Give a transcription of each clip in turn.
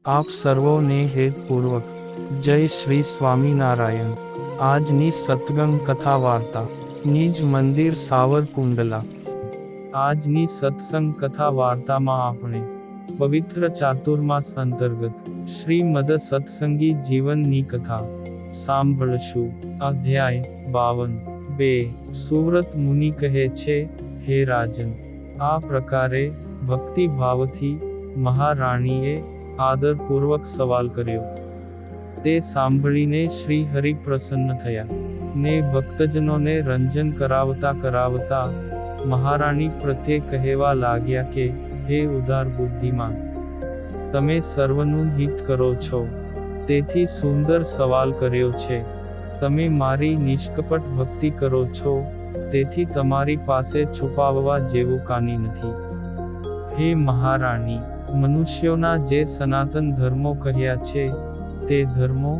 આપ સર્વોને હેતપૂર્વક જય શ્રી સ્વામિનારાયણ। આજની સત્સંગ કથા વાર્તા નિજ મંદિર સાવરકુંડલા। આજની સત્સંગ કથા વાર્તામાં આપણે પવિત્ર ચાતુર્માસ અંતર્ગત શ્રીમદ સત્સંગી જીવનની કથા સાંભળશું। અધ્યાય 52। સુવ્રત મુનિ કહે છે, હે રાજન, આ પ્રકારે ભક્તિ ભાવથી મહારાણીએ આદરપૂર્વક સવાલ કર્યો। તે સાંભળીને શ્રી હરિ પ્રસન્ન થયા ને ભક્તજનોને રંજન કરાવતા કરાવતા મહારાણી પ્રત્યે કહેવા લાગ્યા કે, હે ઉદાર બુદ્ધિમાન, તમે સર્વનું હિત કરો છો, તેથી સુંદર સવાલ કર્યો છે। તમે મારી નિષ્કપટ ભક્તિ કરો છો, તેથી તમારી પાસે છુપાવવા જેવું કાંઈ નથી। હે મહારાણી, મનુષ્યોના જે સનાતન ધર્મો કહ્યા છે, તે ધર્મો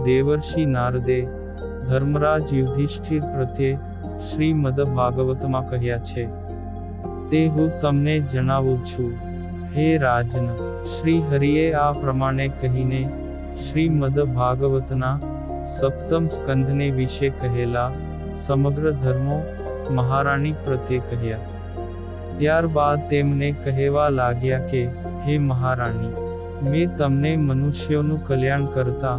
દેવર્ષિ નારદે ધર્મરાજ યુધિષ્ઠિર પ્રત્યે શ્રીમદ ભાગવતમાં કહ્યા છે, તે હું તમને જણાવું છું। હે રાજન, શ્રી હરિએ આ પ્રમાણે કહીને શ્રીમદ ભાગવતના સપ્તમ સ્કંધને વિશે કહેલા સમગ્ર ધર્મો મહારાણી પ્રત્યે કહ્યા। ત્યારબાદ તેમને કહેવા લાગ્યા કે, હે મહારાણી, મેં તમને મનુષ્યોનું કલ્યાણ કરતા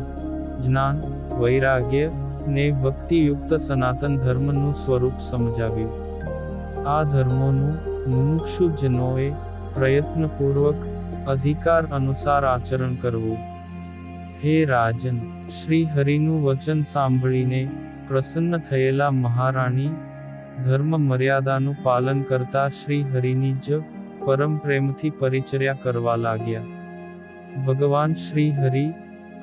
જ્ઞાન, વૈરાગ્ય ને ભક્તિયુક્ત સનાતન ધર્મનું સ્વરૂપ સમજાવ્યું। આ ધર્મોનું મુમુક્ષુજનોએ પ્રયત્નપૂર્વક અધિકાર અનુસાર આચરણ કરવું। હે રાજન, શ્રી હરિનું વચન સાંભળીને પ્રસન્ન થયેલા મહારાણી ધર્મ મર્યાદાનું પાલન કરતા શ્રી હરિની જ પરમ પ્રેમથી પરિચર્યા કરવા લાગ્યા। ભગવાન શ્રી હરિ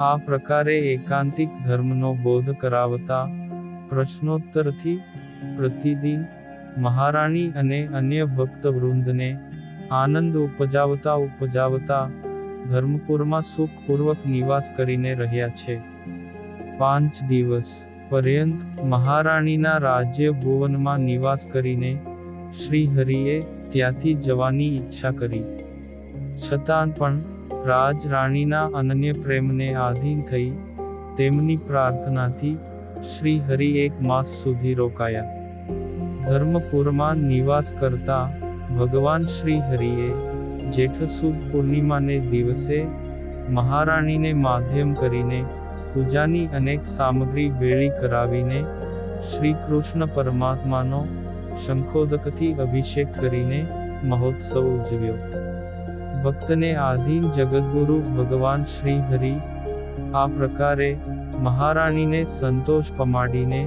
આ પ્રકારે એકાંતિક ધર્મનો બોધ કરાવતા પ્રશ્નોત્તરથી પ્રતિદિન મહારાણી અને અન્ય ભક્તવૃંદને આનંદ ઉપજાવતા ધર્મપુરમાં સુખપૂર્વક નિવાસ કરીને રહ્યા છે। 5 દિવસ પર્યંત મહારાણીના રાજ્ય ભુવનમાં નિવાસ કરીને શ્રી હરિએ ત્યાંથી જવાની ઈચ્છા કરી, છતાં પણ રાજ રાણીના અનન્ય પ્રેમને આધીન થઈ તેમની પ્રાર્થનાથી શ્રી હરિ 1 માસ સુધી રોકાયા। ધર્મપુરમાં નિવાસ કરતા ભગવાન શ્રી હરિએ જેઠ સુદ પૂર્ણિમાને દિવસે મહારાણીને માધ્યમ કરીને પૂજાની અનેક સામગ્રી ભેળી કરાવીને શ્રી કૃષ્ણ પરમાત્માનો શંખોદકથી અભિષેક કરીને મહોત્સવ ઉજવ્યો। ભક્તને આધીન જગદગુરુ ભગવાન શ્રી હરિ આ પ્રકારે મહારાણીને સંતોષ પમાડીને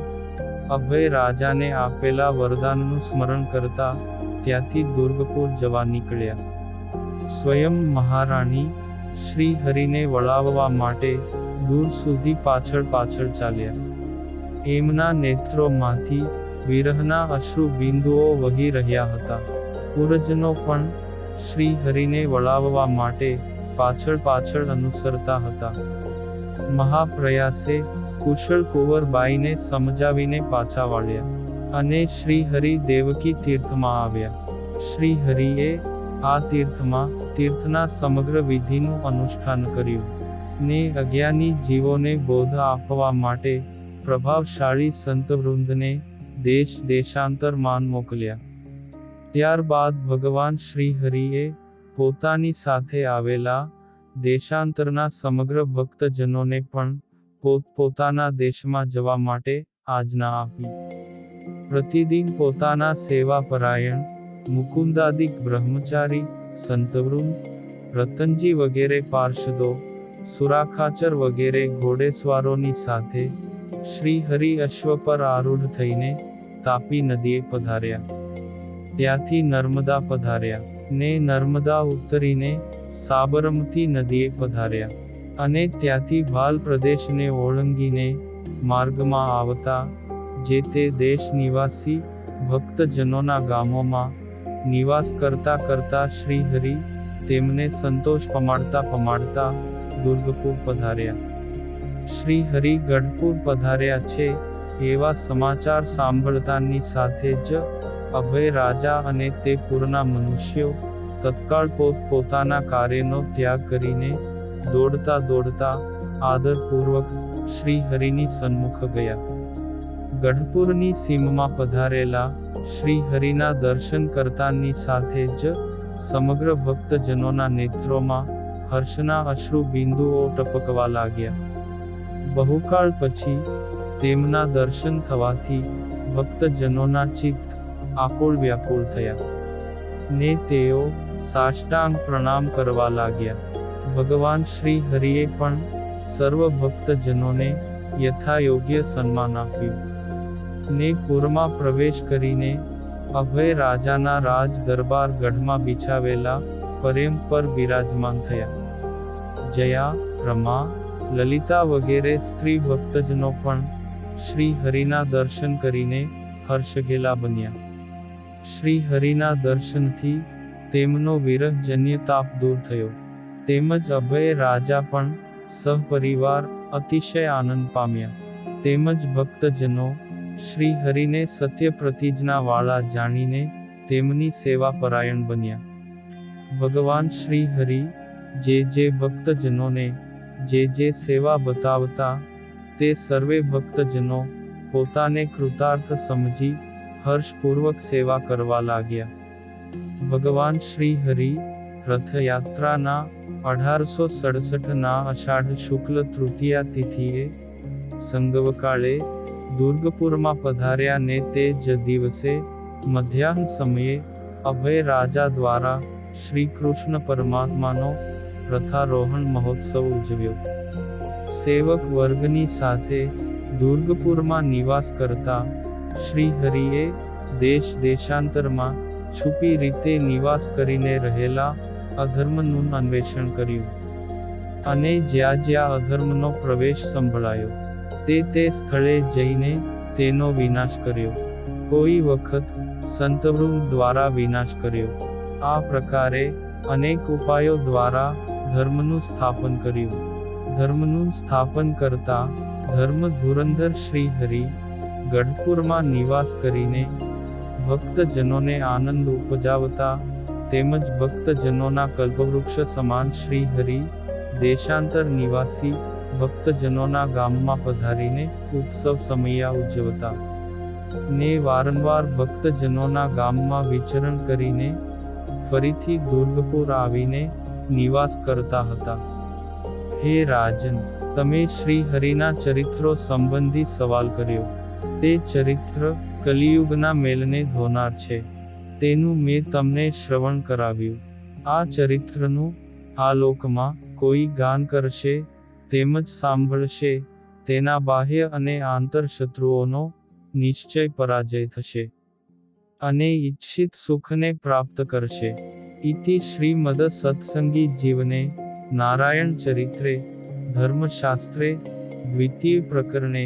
અભય રાજાને આપેલા વરદાનનું સ્મરણ કરતા ત્યાંથી દુર્ગપુર જવા નીકળ્યા। સ્વયં મહારાણી શ્રી હરિને વળાવવા માટે દૂર સુધી પાછળ ચાલ્યા। એમના નેત્રોમાંથી વિરહના અશ્રુ બિંદુઓ વહી રહ્યા હતા। પુરજનો પણ શ્રી હરિને વળાવવા માટે પાછળ અનુસરતા હતા। મહાપ્રયાસે કુશળ કુંવરબાઈને સમજાવીને પાછા વાળ્યા અને શ્રી હરિ દેવકી તીર્થમાં આવ્યા। શ્રી હરિએ આ તીર્થના સમગ્ર વિધિનું અનુષ્ઠાન કર્યું ને અજ્ઞાની જીવોને બોધ આપવા માટે પ્રભાવશાળી સંતવૃંદને દેશ દેશાંતરમાં મોકલ્યા। ત્યારબાદ ભગવાન શ્રી હરિએ પોતાની સાથે આવેલા દેશાંતરના સમગ્ર ભક્તજનોને પણ પોતપોતાના દેશમાં જવા માટે આજ્ઞા આપી। પ્રતિદિન પોતાના સેવાપરાયણ મુકુંદાદિક બ્રહ્મચારી સંતવૃંદ, રતનજી વગેરે પાર્ષદો, સુરાખાચર વગેરે ઘોડેસવારોની સાથે શ્રી હરિ અશ્વ પર આરૂઢ થઈને તાપી નદીએ પધાર્યા। ત્યાંથી નર્મદા પધાર્યા ને નર્મદા ઉતરીને સાબરમતી નદીએ પધાર્યા અને ત્યાંથી ભાલ પ્રદેશને ઓળંગીને માર્ગમાં આવતા જે તે દેશ નિવાસી ભક્તજનોના ગામોમાં નિવાસ કરતા શ્રી હરિ તેમને સંતોષ પમાડતા દુર્ગપુર પધાર્યા। શ્રી હરિ ગઢપુર પધાર્યા છે એવા સમાચાર સાંભળતાની સાથે જ અભય રાજા અને તે પુરના મનુષ્યો તત્કાળ પોતાના કાર્યનો ત્યાગ કરીને દોડતા દોડતા આદરપૂર્વક શ્રી હરિની સન્મુખ ગયા. ગઢપુરની સીમમાં પધારેલા શ્રી હરિના દર્શન કરતાની સાથે જ સમગ્ર ભક્તજનોના નેત્રોમાં હર્ષના અશ્રુ બિંદુઓ ટપકવા લાગ્યા. બહુકાળ પછી તેમના દર્શન થવાથી ભક્તજનોના ચિત્ત આકુળ વ્યાકુળ થયા ને તેઓ સાષ્ટાંગ પ્રણામ કરવા લાગ્યા. ભગવાન શ્રી હરિએ પણ સર્વ ભક્તજનોને યથાયોગ્ય સન્માન આપ્યું ને પુરમાં પ્રવેશ કરીને અભય રાજાના રાજ દરબાર ગઢમાં બિછાવેલા પરેમ પર બિરાજમાન થયા. જયા, રમા, લલિતા વગેરે સ્ત્રી ભક્તજનો પણ શ્રી હરિના દર્શન કરીને હર્ષઘેલા બન્યા. શ્રી હરિના દર્શનથી તેમનો વિરહજન્ય તાપ દૂર થયો, તેમજ અભય રાજા પણ સહપરિવાર અતિશય આનંદ પામ્યા. તેમજ ભક્તજનો શ્રી હરિને સત્ય પ્રતિજ્ઞા વાળા જાણીને તેમની સેવા પરાયણ બન્યા. ભગવાન શ્રી હરિ જે ભક્તજનોને જે સેવા બતાવતા તે સર્વે ભક્તજનો પોતાને કૃતાર્થ સમજી હર્ષપૂર્વક સેવા કરવા લાગ્યા. ભગવાન શ્રી હરિ રથયાત્રાના 1867 અષાઢ શુક્લ તૃતીયા તિથિએ સંગવકાળે દુર્ગપુરમાં પધાર્યા ને તે જ દિવસે મધ્યાહ્ન સમયે અભય રાજા દ્વારા શ્રી કૃષ્ણ પરમાત્માનો રથારોહણ મહોત્સવ ઉજવ્યો. સેવક વર્ગની સાથે દુર્ગપુરમાં નિવાસ કરતા શ્રી હરિએ દેશ દેશાંતરમાં છુપી રીતે નિવાસ કરીને રહેલા અધર્મનું અન્વેષણ કર્યું અને જ્યાં જ્યાં અધર્મનો પ્રવેશ સંભળાયો તે સ્થળે જઈને તેનો વિનાશ કર્યો. કોઈ વખત સંતવૃંદ દ્વારા વિનાશ કર્યો. આ પ્રકારે અનેક ઉપાયો દ્વારા ધર્મનું સ્થાપન કર્યું. ધર્મનું સ્થાપન કરતા ધર્મ ધુરંધર શ્રી હરિ ગઢપુરમાં નિવાસ કરીને ભક્તજનોને આનંદ ઉપજાવતા તેમજ ભક્તજનોના કલ્પવૃક્ષ સમાન શ્રી હરિ દેશાંતર નિવાસી ભક્તજનોના ગામમાં પધારીને ઉત્સવ સમયા ઉજવતા ને વારંવાર ભક્તજનોના ગામમાં વિચરણ કરીને ફરીથી દુર્ગપુર આવીને નિવાસ કરતા હતા. હે રાજન, તમે શ્રી હરિના ચરિત્રો સંબંધી સવાલ કર્યો. તે ચરિત્ર કલિયુગના મેલને ધોનાર છે. તેનું મેં તમને શ્રવણ કરાવ્યું. આ ચરિત્રનું આ લોકમાં કોઈ ગાન કરશે તેમજ સાંભળશે તેના બાહ્ય અને આંતર શત્રુઓનો નિશ્ચય પરાજય થશે અને ઈચ્છિત સુખને પ્રાપ્ત કરશે. ઇતિ શ્રીમદ સત્સંગી જીવને નારાયણ ચરિત્રે ધર્મશાસ્ત્રે દ્વિતીય પ્રકરણે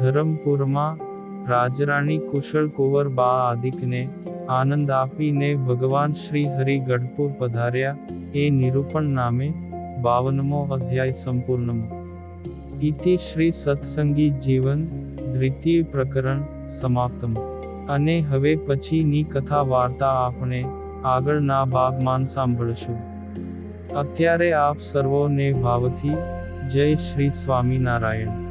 ધરમપુરમાં રાજરાણી કુશળ કુંવર બા આદિકને આનંદ આપીને ભગવાન શ્રી હરિ ગઢપુર પધાર્યા એ નિરૂપણ નામે 52મો અધ્યાય સંપૂર્ણમો. ઇતિ શ્રી સત્સંગી જીવન દ્વિતીય પ્રકરણ સમાપ્તમ. અને હવે પછીની કથા વાર્તા આપણે આગળના ભાગમાં સાંભળશું. અત્યારે આપ સર્વોને ભાવથી જય શ્રી સ્વામિનારાયણ.